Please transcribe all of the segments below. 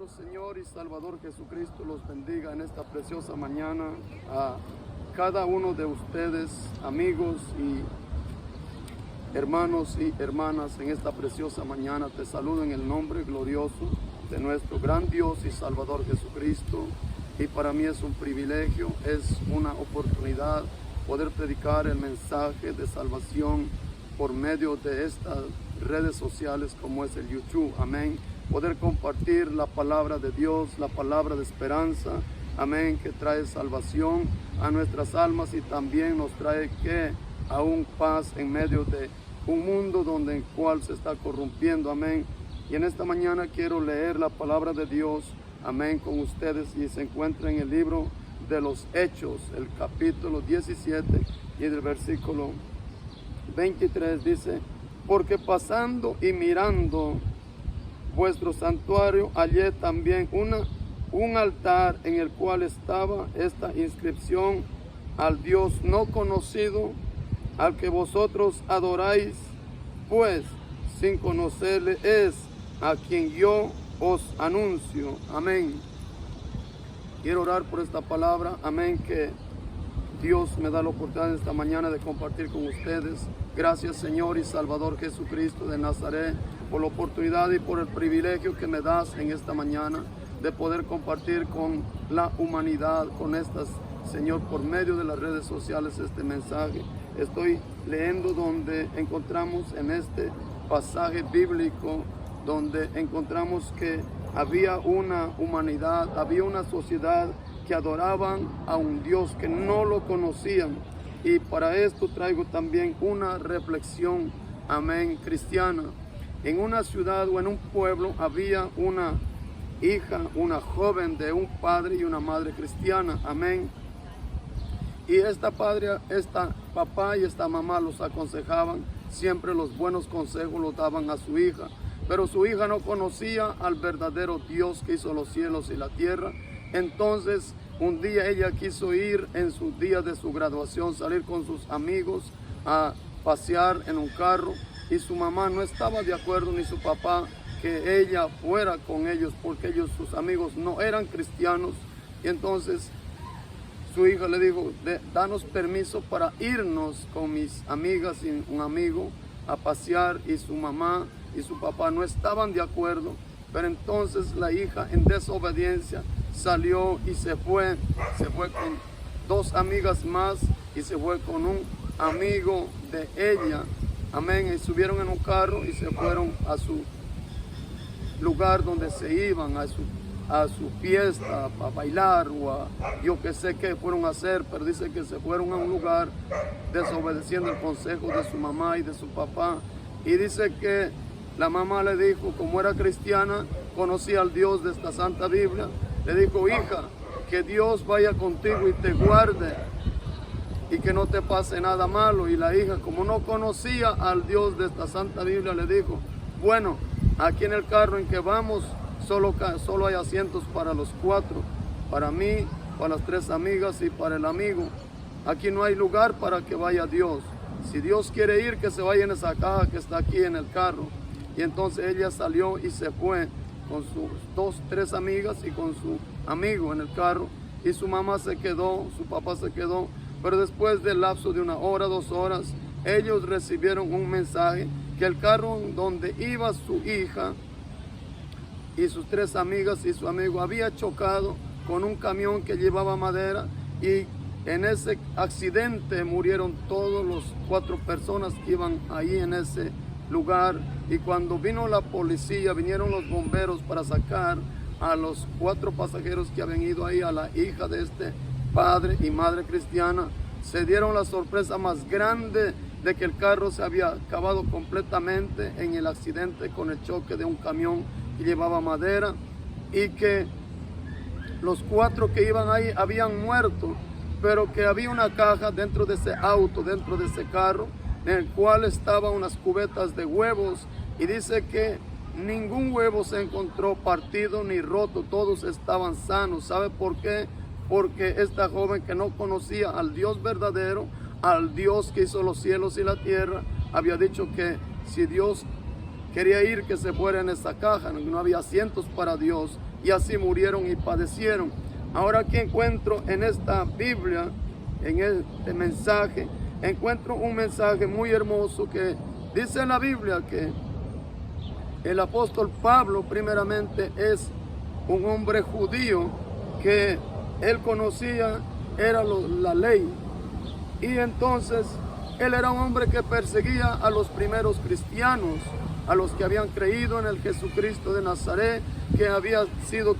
Nuestro Señor y Salvador Jesucristo los bendiga en esta preciosa mañana. A cada uno de ustedes, amigos y hermanos y hermanas, en esta preciosa mañana te saludo en el nombre glorioso de nuestro gran Dios y Salvador Jesucristo. Y para mí es un privilegio, es una oportunidad poder predicar el mensaje de salvación por medio de estas redes sociales como es el YouTube. Amén. Poder compartir la palabra de Dios, la palabra de esperanza, amén, que trae salvación a nuestras almas y también nos trae que aún paz en medio de un mundo donde el cual se está corrompiendo, amén. Y en esta mañana quiero leer la palabra de Dios, amén, con ustedes, y se encuentra en el libro de los Hechos, el capítulo 17 y del versículo 23 dice: porque pasando y mirando vuestro santuario, hallé también un altar en el cual estaba esta inscripción: al Dios no conocido, al que vosotros adoráis, pues sin conocerle es a quien yo os anuncio. Amén. Quiero orar por esta palabra, amén, que Dios me da la oportunidad esta mañana de compartir con ustedes. Gracias, Señor y Salvador Jesucristo de Nazaret, por la oportunidad y por el privilegio que me das en esta mañana de poder compartir con la humanidad, con estas, Señor, por medio de las redes sociales este mensaje. Estoy leyendo donde encontramos en este pasaje bíblico, donde encontramos que había una humanidad, había una sociedad que adoraban a un Dios que no lo conocían. Y para esto traigo también una reflexión, amén, cristiana. En una ciudad o en un pueblo había una hija, una joven de un padre y una madre cristiana, amén. Y esta papá y esta mamá los aconsejaban, siempre los buenos consejos los daban a su hija. Pero su hija no conocía al verdadero Dios que hizo los cielos y la tierra. Entonces, un día ella quiso ir en su día de su graduación, salir con sus amigos a pasear en un carro. Y su mamá no estaba de acuerdo, ni su papá, que ella fuera con ellos, porque ellos, sus amigos, no eran cristianos. Y entonces su hija le dijo: danos permiso para irnos con mis amigas y un amigo a pasear. Y su mamá y su papá no estaban de acuerdo, pero entonces la hija, en desobediencia, salió y se fue con dos amigas más y se fue con un amigo de ella, amén, y subieron en un carro y se fueron a su lugar donde se iban, a su fiesta, a bailar o a yo que sé qué fueron a hacer, pero dice que se fueron a un lugar desobedeciendo el consejo de su mamá y de su papá. Y dice que la mamá le dijo, como era cristiana, conocía al Dios de esta Santa Biblia, le dijo: hija, que Dios vaya contigo y te guarde y que no te pase nada malo. Y la hija, como no conocía al Dios de esta Santa Biblia, le dijo: bueno, aquí en el carro en que vamos solo hay asientos para los cuatro, para mí, para las tres amigas y para el amigo. Aquí no hay lugar para que vaya Dios. Si Dios quiere ir, que se vaya en esa caja que está aquí en el carro. Y entonces ella salió y se fue con sus tres amigas y con su amigo en el carro. Y su mamá se quedó, su papá se quedó. Pero después del lapso de 1 hora, 2 horas, ellos recibieron un mensaje que el carro donde iba su hija y sus tres amigas y su amigo había chocado con un camión que llevaba madera, y en ese accidente murieron todos los 4 personas que iban ahí en ese lugar. Y cuando vino la policía, vinieron los bomberos para sacar a los 4 pasajeros que habían ido ahí, a la hija de este padre y madre cristiana, se dieron la sorpresa más grande de que el carro se había acabado completamente en el accidente con el choque de un camión que llevaba madera, y que los 4 que iban ahí habían muerto, pero que había una caja dentro de ese auto, dentro de ese carro, en el cual estaban unas cubetas de huevos, y dice que ningún huevo se encontró partido ni roto, todos estaban sanos. ¿Sabe por qué? Porque esta joven, que no conocía al Dios verdadero, al Dios que hizo los cielos y la tierra, había dicho que si Dios quería ir, que se fuera en esa caja, no había asientos para Dios. y así murieron y padecieron. Ahora aquí encuentro en esta Biblia, en este mensaje, encuentro un mensaje muy hermoso que dice en la Biblia que el apóstol Pablo primeramente es un hombre judío que él conocía, era la ley, y entonces él era un hombre que perseguía a los primeros cristianos, a los que habían creído en el Jesucristo de Nazaret, que había sido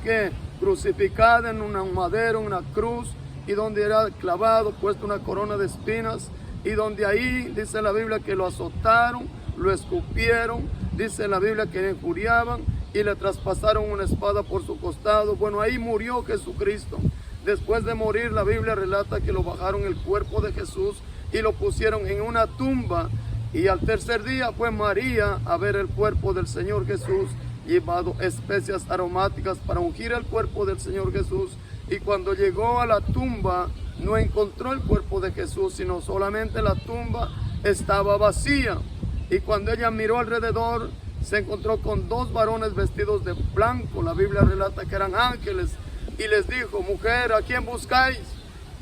crucificado en un madero, en una cruz, y donde era clavado, puesto una corona de espinas, y donde ahí dice la Biblia que lo azotaron, lo escupieron, dice la Biblia que le injuriaban y le traspasaron una espada por su costado. Bueno, ahí murió Jesucristo. Después de morir, la Biblia relata que lo bajaron el cuerpo de Jesús y lo pusieron en una tumba. Y al tercer día fue María a ver el cuerpo del Señor Jesús, llevado especias aromáticas para ungir el cuerpo del Señor Jesús. Y cuando llegó a la tumba, no encontró el cuerpo de Jesús, sino solamente la tumba estaba vacía. Y cuando ella miró alrededor, se encontró con dos varones vestidos de blanco. La Biblia relata que eran ángeles. Y les dijo: mujer, ¿a quién buscáis?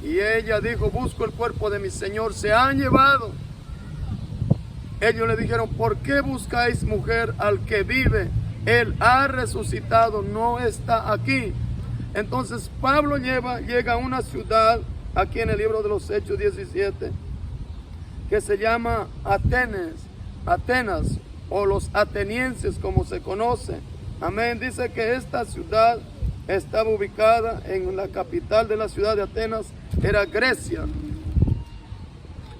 Y ella dijo: busco el cuerpo de mi Señor, se han llevado. Ellos le dijeron: ¿por qué buscáis, mujer, al que vive? Él ha resucitado, no está aquí. Entonces Pablo llega a una ciudad, aquí en el libro de los Hechos 17, que se llama Atenas, o los atenienses como se conoce. Amén. Dice que esta ciudad estaba ubicada en la capital de la ciudad de Atenas, era Grecia.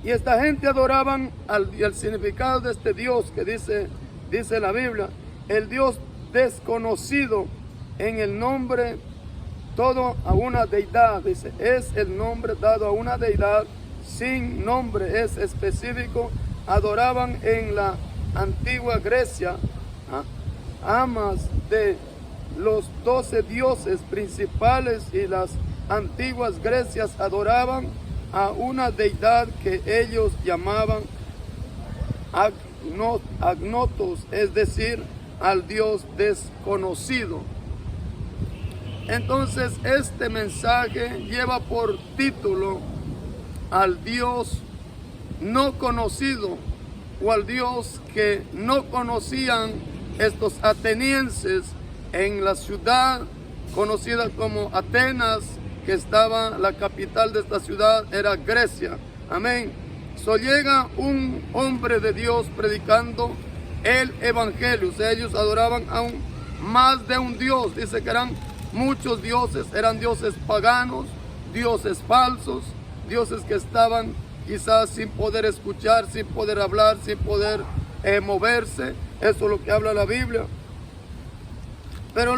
Y esta gente adoraban el significado de este Dios que dice la Biblia, el Dios desconocido, en el nombre todo a una deidad. Dice, es el nombre dado a una deidad sin nombre, es específico. Adoraban en la antigua Grecia amas de los 12 dioses principales, y las antiguas Grecias adoraban a una deidad que ellos llamaban Agnotos, es decir, al Dios desconocido. Entonces este mensaje lleva por título al Dios no conocido, o al Dios que no conocían estos atenienses en la ciudad conocida como Atenas, que estaba la capital de esta ciudad, era Grecia. Amén. Llega un hombre de Dios predicando el evangelio. O sea, ellos adoraban a más de un Dios. Dice que eran muchos dioses, eran dioses paganos, dioses falsos, dioses que estaban quizás sin poder escuchar, sin poder hablar, sin poder moverse. Eso es lo que habla la Biblia. Pero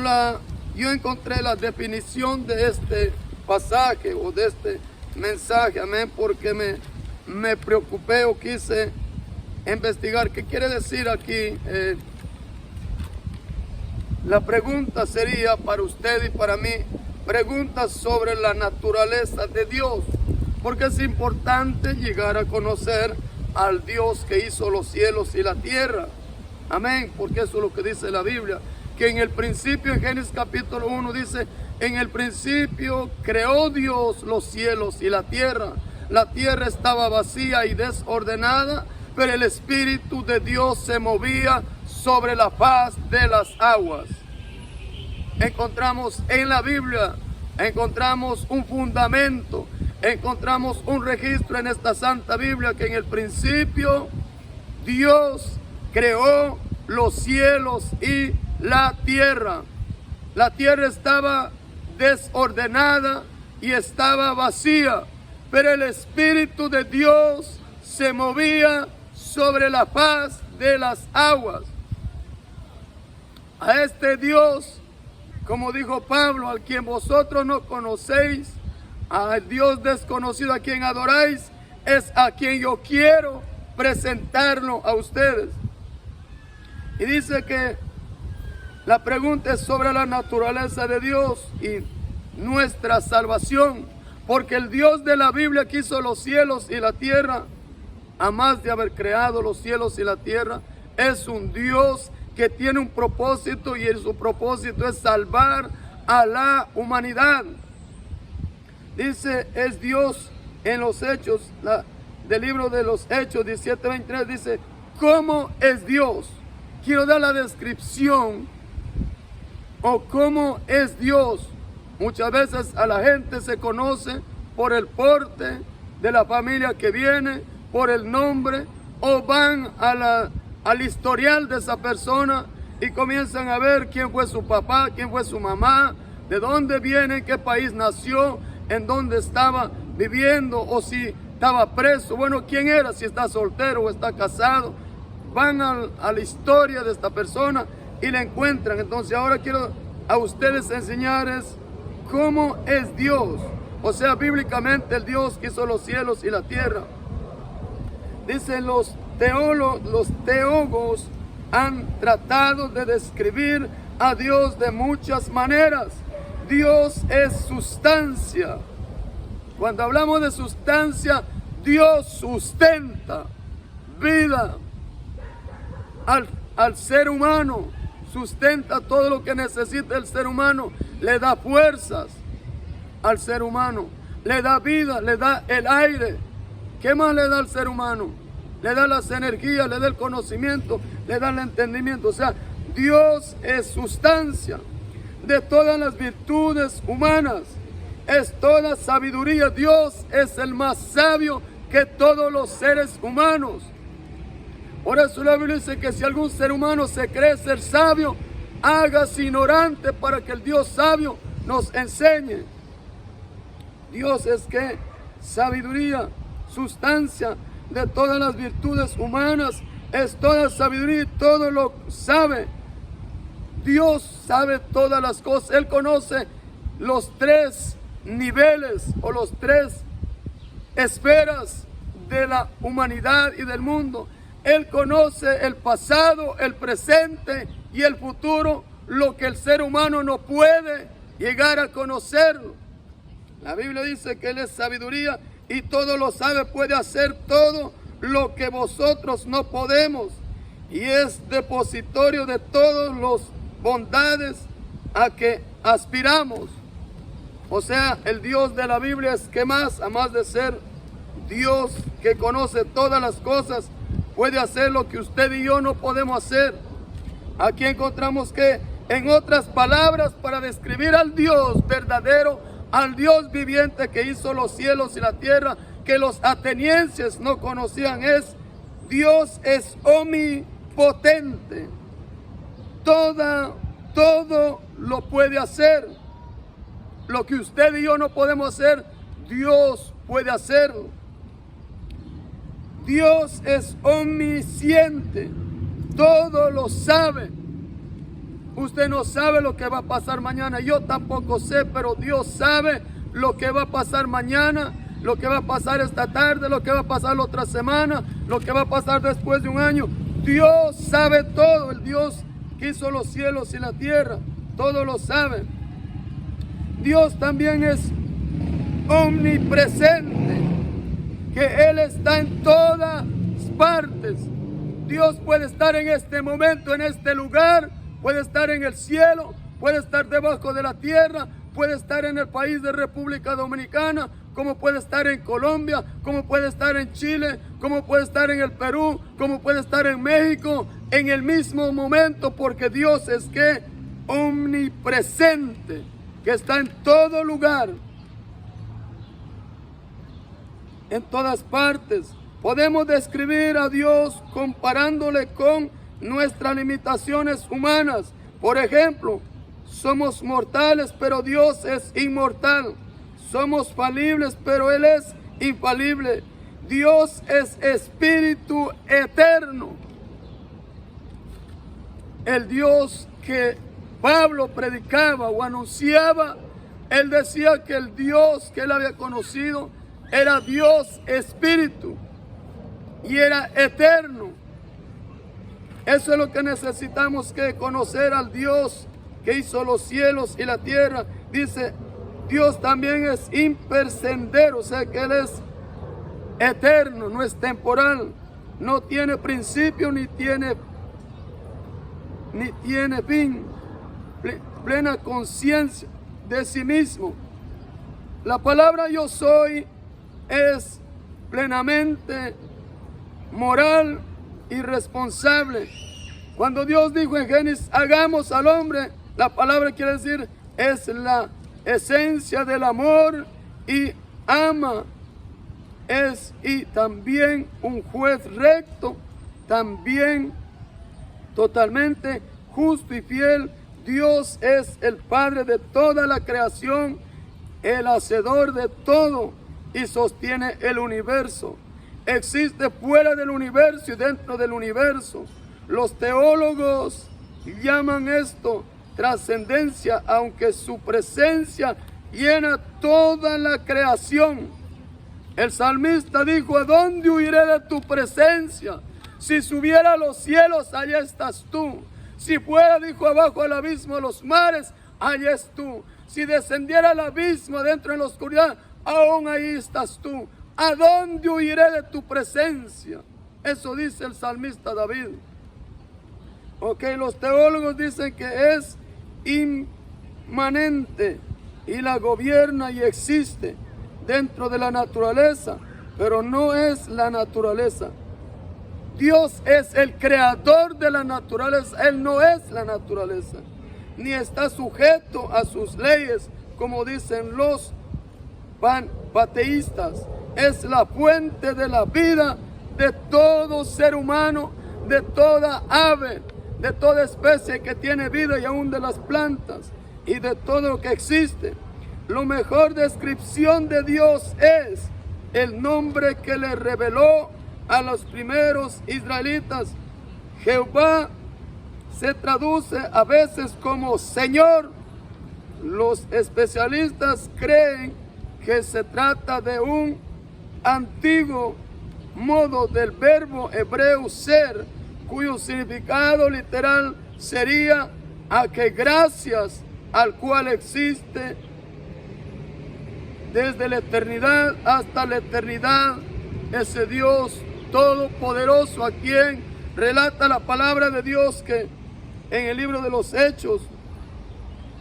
yo encontré la definición de este pasaje o de este mensaje, amén, porque me preocupé o quise investigar qué quiere decir aquí. La pregunta sería para usted y para mí, preguntas sobre la naturaleza de Dios, porque es importante llegar a conocer al Dios que hizo los cielos y la tierra. Amén, porque eso es lo que dice la Biblia, que en el principio, en Génesis capítulo 1 dice, en el principio creó Dios los cielos y la tierra. La tierra estaba vacía y desordenada, pero el Espíritu de Dios se movía sobre la faz de las aguas. Encontramos en la Biblia, encontramos un fundamento, encontramos un registro en esta Santa Biblia que en el principio Dios creó los cielos y la tierra. La tierra estaba desordenada y estaba vacía, pero el Espíritu de Dios se movía sobre la faz de las aguas. A este Dios, como dijo Pablo, al quien vosotros no conocéis, al Dios desconocido a quien adoráis, es a quien yo quiero presentarlo a ustedes. Y dice que la pregunta es sobre la naturaleza de Dios y nuestra salvación, porque el Dios de la Biblia que hizo los cielos y la tierra, a más de haber creado los cielos y la tierra, es un Dios que tiene un propósito, y su propósito es salvar a la humanidad. Dice, es Dios en los Hechos, del libro de los Hechos 17:23, dice, ¿cómo es Dios? Quiero dar la descripción, o cómo es Dios. Muchas veces a la gente se conoce por el porte de la familia que viene, por el nombre, o van al historial de esa persona y comienzan a ver quién fue su papá, quién fue su mamá, de dónde viene, en qué país nació, en dónde estaba viviendo, o si estaba preso, bueno, quién era, si está soltero o está casado. Van a la historia de esta persona y la encuentran. Entonces ahora quiero a ustedes enseñarles cómo es Dios. O sea, bíblicamente el Dios que hizo los cielos y la tierra. Dicen los teólogos han tratado de describir a Dios de muchas maneras. Dios es sustancia. Cuando hablamos de sustancia, Dios sustenta vida al ser humano, sustenta todo lo que necesita el ser humano, le da fuerzas al ser humano, le da vida, le da el aire. ¿Qué más le da al ser humano? Le da las energías, le da el conocimiento, le da el entendimiento. O sea, Dios es sustancia de todas las virtudes humanas, es toda sabiduría. Dios es el más sabio que todos los seres humanos. Por eso la Biblia dice que si algún ser humano se cree ser sabio, hágase ignorante para que el Dios sabio nos enseñe. Dios es que sabiduría, sustancia de todas las virtudes humanas, es toda sabiduría y todo lo sabe. Dios sabe todas las cosas. Él conoce los tres niveles o los tres esferas de la humanidad y del mundo. Él conoce el pasado, el presente y el futuro, lo que el ser humano no puede llegar a conocerlo. La Biblia dice que Él es sabiduría y todo lo sabe, puede hacer todo lo que vosotros no podemos. Y es depositorio de todas las bondades a que aspiramos. O sea, el Dios de la Biblia es que más, además de ser Dios que conoce todas las cosas, puede hacer lo que usted y yo no podemos hacer. Aquí encontramos que, en otras palabras, para describir al Dios verdadero, al Dios viviente que hizo los cielos y la tierra, que los atenienses no conocían, es Dios es omnipotente. Todo lo puede hacer. Lo que usted y yo no podemos hacer, Dios puede hacerlo. Dios es omnisciente, todo lo sabe. Usted no sabe lo que va a pasar mañana, yo tampoco sé, pero Dios sabe lo que va a pasar mañana, lo que va a pasar esta tarde, lo que va a pasar la otra semana, lo que va a pasar después de un año. Dios sabe todo, el Dios que hizo los cielos y la tierra, todo lo sabe. Dios también es omnipresente, que Él está en todas partes. Dios puede estar en este momento, en este lugar, puede estar en el cielo, puede estar debajo de la tierra, puede estar en el país de República Dominicana, como puede estar en Colombia, como puede estar en Chile, como puede estar en el Perú, como puede estar en México, en el mismo momento, porque Dios es que omnipresente, que está en todo lugar, en todas partes. Podemos describir a Dios comparándole con nuestras limitaciones humanas. Por ejemplo, somos mortales, pero Dios es inmortal. Somos falibles, pero Él es infalible. Dios es espíritu eterno. El Dios que Pablo predicaba o anunciaba, él decía que el Dios que él había conocido era Dios espíritu y era eterno. Eso es lo que necesitamos, que conocer al Dios que hizo los cielos y la tierra. Dice, Dios también es imperecedero, o sea que Él es eterno, no es temporal, no tiene principio ni tiene fin. Plena conciencia, de sí mismo. La palabra yo soy es plenamente moral y responsable. Cuando Dios dijo en Génesis, hagamos al hombre, la palabra quiere decir, es la esencia del amor y ama. Es y también un juez recto, también totalmente justo y fiel. Dios es el Padre de toda la creación, el hacedor de todo y sostiene el universo. Existe fuera del universo y dentro del universo. Los teólogos llaman esto trascendencia, aunque su presencia llena toda la creación. El salmista dijo, ¿a dónde huiré de tu presencia? Si subiera a los cielos, allá estás tú. Si fuera, dijo, abajo al abismo de los mares, allá estás tú. Si descendiera al abismo dentro de la oscuridad, aún ahí estás tú. ¿A dónde huiré de tu presencia? Eso dice el salmista David. Ok, los teólogos dicen que es inmanente y la gobierna y existe dentro de la naturaleza, pero no es la naturaleza. Dios es el creador de la naturaleza, Él no es la naturaleza, ni está sujeto a sus leyes, como dicen los panteístas. Es la fuente de la vida de todo ser humano, de toda ave, de toda especie que tiene vida y aún de las plantas y de todo lo que existe. La mejor descripción de Dios es el nombre que le reveló a los primeros israelitas. Jehová se traduce a veces como Señor. Los especialistas creen que se trata de un antiguo modo del verbo hebreo ser, cuyo significado literal sería a que gracias al cual existe desde la eternidad hasta la eternidad, ese Dios todopoderoso a quien relata la palabra de Dios que en el libro de los Hechos,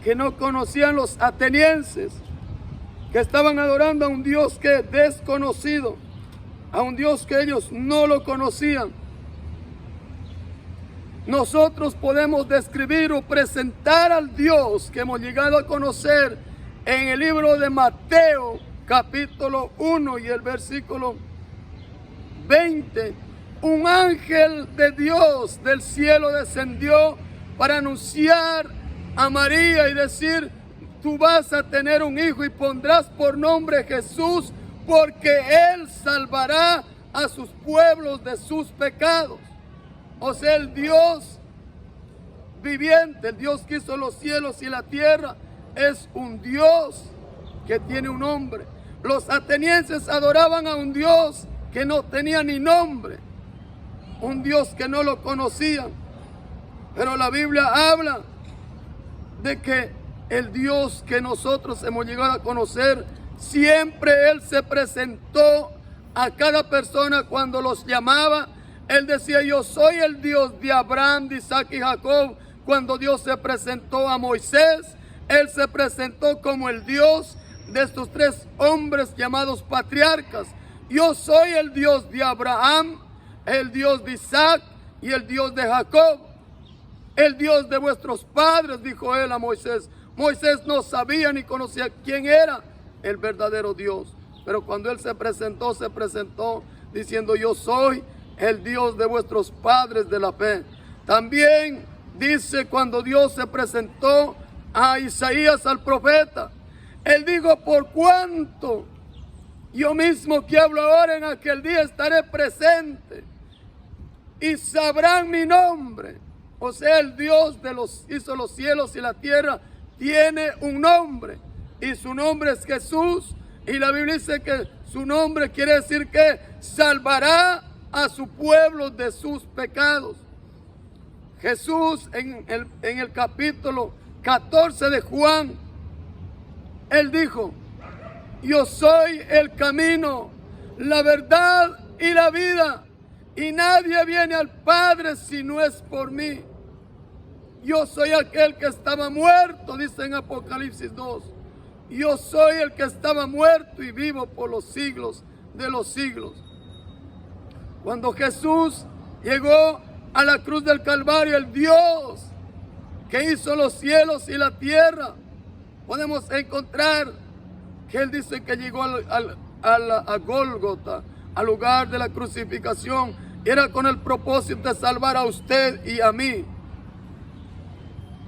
que no conocían los atenienses, que estaban adorando a un Dios que desconocido, a un Dios que ellos no lo conocían. Nosotros podemos describir o presentar al Dios que hemos llegado a conocer en el libro de Mateo, capítulo 1 y el versículo 20. Un ángel de Dios del cielo descendió para anunciar a María y decir, tú vas a tener un hijo y pondrás por nombre Jesús, porque Él salvará a sus pueblos de sus pecados. O sea, el Dios viviente, el Dios que hizo los cielos y la tierra, es un Dios que tiene un nombre. Los atenienses adoraban a un Dios que no tenía ni nombre, un Dios que no lo conocían. Pero la Biblia habla de que el Dios que nosotros hemos llegado a conocer, siempre Él se presentó a cada persona cuando los llamaba. Él decía, yo soy el Dios de Abraham, de Isaac y Jacob. Cuando Dios se presentó a Moisés, Él se presentó como el Dios de estos tres hombres llamados patriarcas. Yo soy el Dios de Abraham, el Dios de Isaac y el Dios de Jacob. El Dios de vuestros padres, dijo Él a Moisés. Moisés no sabía ni conocía quién era el verdadero Dios. Pero cuando Él se presentó diciendo, yo soy el Dios de vuestros padres de la fe. También dice cuando Dios se presentó a Isaías, al profeta, Él dijo, por cuanto yo mismo que hablo ahora en aquel día estaré presente y sabrán mi nombre. O sea, el Dios hizo los cielos y la tierra, tiene un nombre y su nombre es Jesús. Y la Biblia dice que su nombre quiere decir que salvará a su pueblo de sus pecados. Jesús en el capítulo 14 de Juan, Él dijo, yo soy el camino, la verdad y la vida, y nadie viene al Padre si no es por mí. Yo soy aquel que estaba muerto, dice en Apocalipsis 2, yo soy el que estaba muerto y vivo por los siglos de los siglos. Cuando Jesús llegó a la cruz del Calvario, el Dios que hizo los cielos y la tierra, podemos encontrar que Él dice que llegó a Gólgota, al lugar de la crucificación, era con el propósito de salvar a usted y a mí.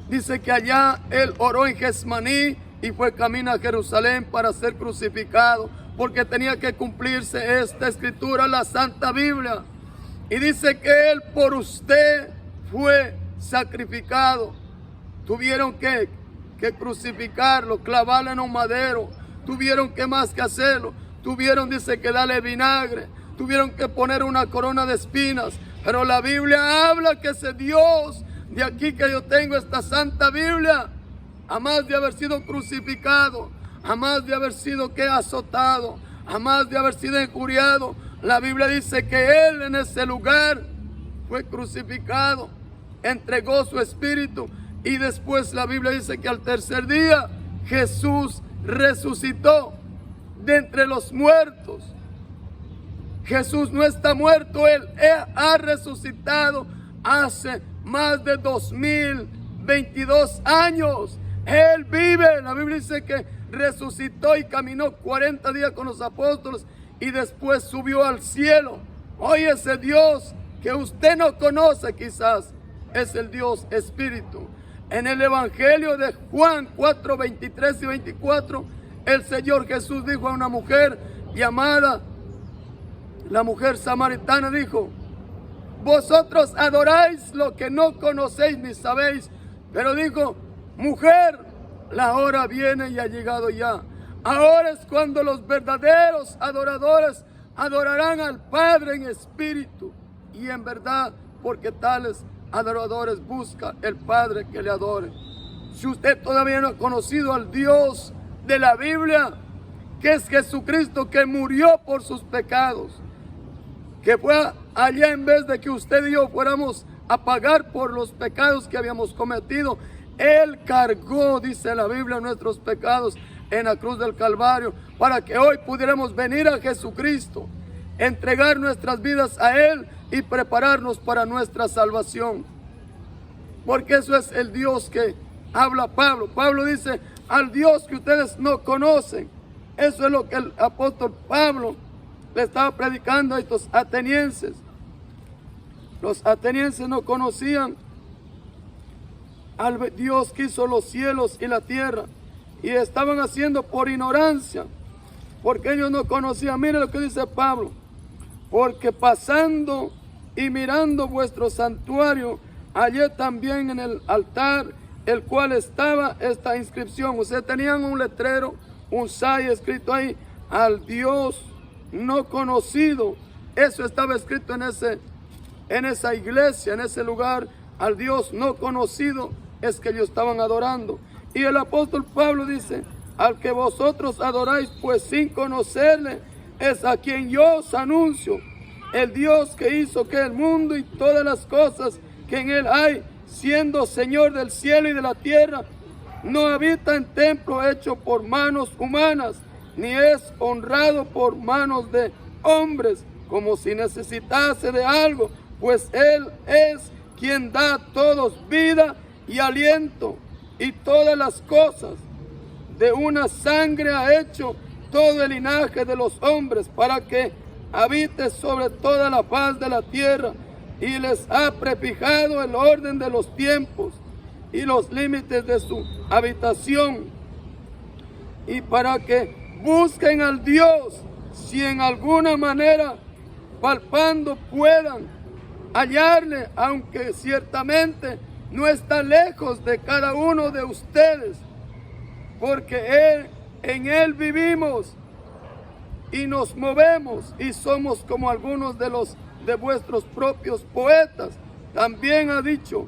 Dice que allá Él oró en Getsemaní y fue camino a Jerusalén para ser crucificado, porque tenía que cumplirse esta escritura, la Santa Biblia. Y dice que Él por usted fue sacrificado. Tuvieron que crucificarlo, clavarlo en un madero. Tuvieron que más que hacerlo. Tuvieron, dice, que darle vinagre. Tuvieron que poner una corona de espinas. Pero la Biblia habla que ese Dios de aquí que yo tengo, esta Santa Biblia, a más de haber sido crucificado, a más de haber sido azotado, a más de haber sido injuriado, la Biblia dice que Él en ese lugar fue crucificado, entregó su espíritu, y después la Biblia dice que al tercer día Jesús resucitó de entre los muertos. Jesús no está muerto, Él ha resucitado hace más de 2022 años. Él vive. La Biblia dice que resucitó y caminó 40 días con los apóstoles y después subió al cielo. Hoy ese Dios que usted no conoce quizás es el Dios Espíritu. En el Evangelio de Juan 4, 23 y 24, el Señor Jesús dijo a una mujer llamada, la mujer samaritana, dijo: vosotros adoráis lo que no conocéis ni sabéis. Pero dijo: mujer, la hora viene y ha llegado ya. Ahora es cuando los verdaderos adoradores adorarán al Padre en espíritu y en verdad, porque tales adoradores busca el Padre que le adore. Si usted todavía no ha conocido al Dios de la Biblia, que es Jesucristo, que murió por sus pecados, que fue allá en vez de que usted y yo fuéramos a pagar por los pecados que habíamos cometido, Él cargó, dice la Biblia, nuestros pecados en la cruz del Calvario, para que hoy pudiéramos venir a Jesucristo, entregar nuestras vidas a Él y prepararnos para nuestra salvación. Porque eso es el Dios que habla Pablo. Pablo dice: al Dios que ustedes no conocen. Eso es lo que el apóstol Pablo le estaba predicando a estos atenienses. Los atenienses no conocían al Dios que hizo los cielos y la tierra, y estaban haciendo por ignorancia, porque ellos no conocían. Mire lo que dice Pablo: porque pasando y mirando vuestro santuario, hallé también en el altar, el cual estaba esta inscripción. Ustedes tenían un letrero, un say escrito ahí: al Dios no conocido. Eso estaba escrito en esa iglesia, en ese lugar. Al Dios no conocido es que ellos estaban adorando. Y el apóstol Pablo dice: al que vosotros adoráis pues sin conocerle, es a quien yo os anuncio, el Dios que hizo que el mundo y todas las cosas que en él hay, siendo Señor del cielo y de la tierra, no habita en templo hecho por manos humanas, ni es honrado por manos de hombres, como si necesitase de algo, pues Él es quien da a todos vida y aliento, y todas las cosas. De una sangre ha hecho todo el linaje de los hombres, para que habite sobre toda la faz de la tierra, y les ha prefijado el orden de los tiempos y los límites de su habitación, y para que busquen al Dios, si en alguna manera palpando puedan hallarle, aunque ciertamente no está lejos de cada uno de ustedes, porque en Él vivimos y nos movemos, y somos como algunos de vuestros propios poetas. También ha dicho: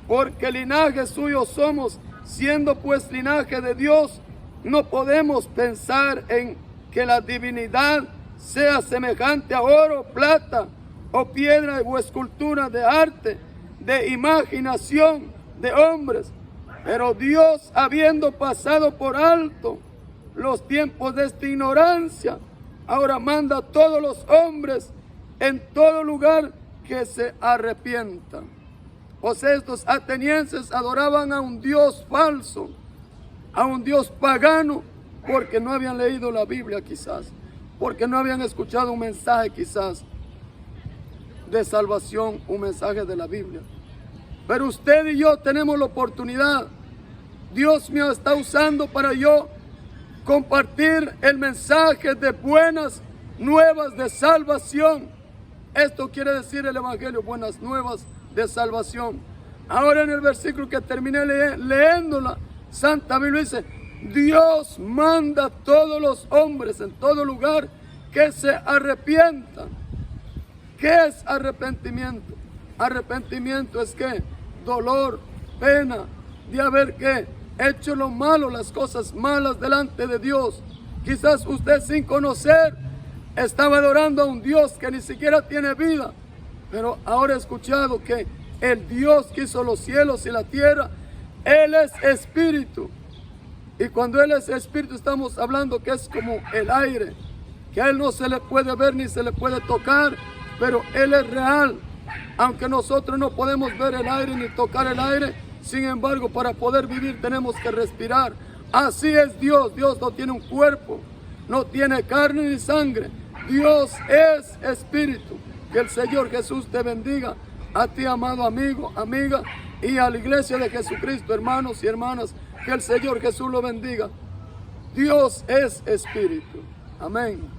porque linaje suyo somos, siendo pues linaje de Dios, no podemos pensar en que la divinidad sea semejante a oro, plata o piedra o escultura de arte, de imaginación de hombres, Pero Dios, habiendo pasado por alto los tiempos de esta ignorancia, ahora manda a todos los hombres en todo lugar que se arrepientan. O sea, estos atenienses adoraban a un Dios falso, a un Dios pagano, porque no habían leído la Biblia quizás, porque no habían escuchado un mensaje quizás de salvación, un mensaje de la Biblia. Pero usted y yo tenemos la oportunidad. Dios me está usando para yo compartir el mensaje de buenas nuevas de salvación. Esto quiere decir el Evangelio, buenas nuevas de salvación. Ahora en el versículo que terminé leyendo la Santa Biblia dice: Dios manda a todos los hombres en todo lugar que se arrepientan. ¿Qué es arrepentimiento? Arrepentimiento es que dolor, pena de haber hecho lo malo, las cosas malas delante de Dios. Quizás usted sin conocer estaba adorando a un Dios que ni siquiera tiene vida, pero ahora he escuchado que el Dios que hizo los cielos y la tierra, Él es espíritu. Y cuando Él es espíritu estamos hablando que es como el aire, que a Él no se le puede ver ni se le puede tocar, pero Él es real. Aunque nosotros no podemos ver el aire ni tocar el aire, sin embargo, para poder vivir tenemos que respirar. Así es Dios. Dios no tiene un cuerpo, no tiene carne ni sangre. Dios es espíritu. Que el Señor Jesús te bendiga. A ti, amado amigo, amiga, y a la iglesia de Jesucristo, hermanos y hermanas. Que el Señor Jesús lo bendiga. Dios es espíritu. Amén.